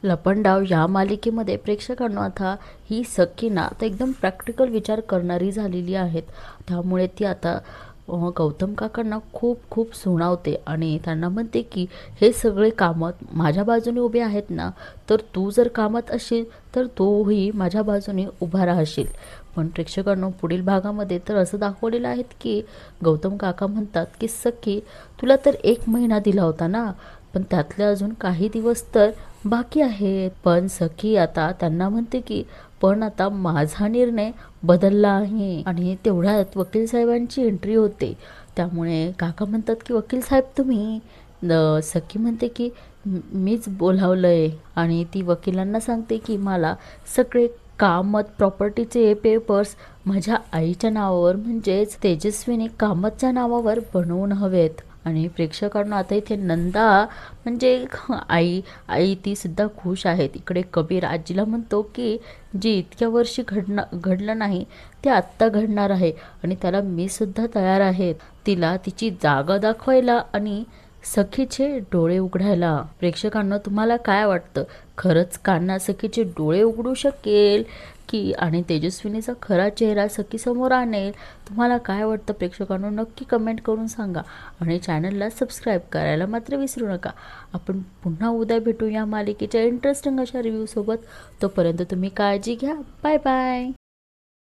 लपंडाव या मालिकेमध्ये प्रेक्षकांना आता ही सखी ना आता एकदम प्रॅक्टिकल विचार करणारी झालेली आहेत. त्यामुळे ती आता गौतम काकांना खूप खूप सुनावते आणि त्यांना म्हणते की हे सगळे कामत माझ्या बाजूने उभे आहेत ना, तर तू जर कामात असशील तर तूही माझ्या बाजूने उभा राहशील. पण प्रेक्षकांनो पुढील भागामध्ये तर असं दाखवलेलं आहे की गौतम काका म्हणतात की सखी, तुला तर 1 महिना दिला होता ना, पण त्यातले अजून काही दिवस तर बाकी आहेत. पण सखी आता त्यांना म्हणते की पण आता माझा निर्णय बदलला आहे. आणि तेवढ्यात वकील साहेबांची एंट्री होते. त्यामुळे काका म्हणतात की वकील साहेब तुम्ही. सखी म्हणते की मीच बोलावलंय. आणि ती वकिलांना सांगते की मला सगळे कामत प्रॉपर्टीचे पेपर्स माझ्या आईच्या नावावर म्हणजेच तेजस्विनी कामतच्या नावावर बनवून हवेत. आणि प्रेक्षकांना आता इथे नंदा म्हणजे आई आई ती सुद्धा खुश आहे. इकडे कबीर आजीला म्हणतो की जे इतक्या वर्षी घडलं नाही ते आत्ता घडणार आहे आणि त्याला मी सुद्धा तयार आहे तिला तिची जागा दाखवायला आणि सखीचे डोळे उघडायला. प्रेक्षकांना तुम्हाला काय वाटतं, खरंच कान्हा सखीचे डोळे उघडू शकेल की आणि तेजस्विनीचा खरा चेहरा सखीसमोर आणेल? तुम्हाला काय वाटतं प्रेक्षकांनो, नक्की कमेंट करून सांगा आणि चॅनलला सबस्क्राईब करायला मात्र विसरू नका. आपण पुन्हा उद्या भेटू या मालिकेच्या इंटरेस्टिंग अशा रिव्ह्यूसोबत. तोपर्यंत तुम्ही काळजी घ्या. Bye bye.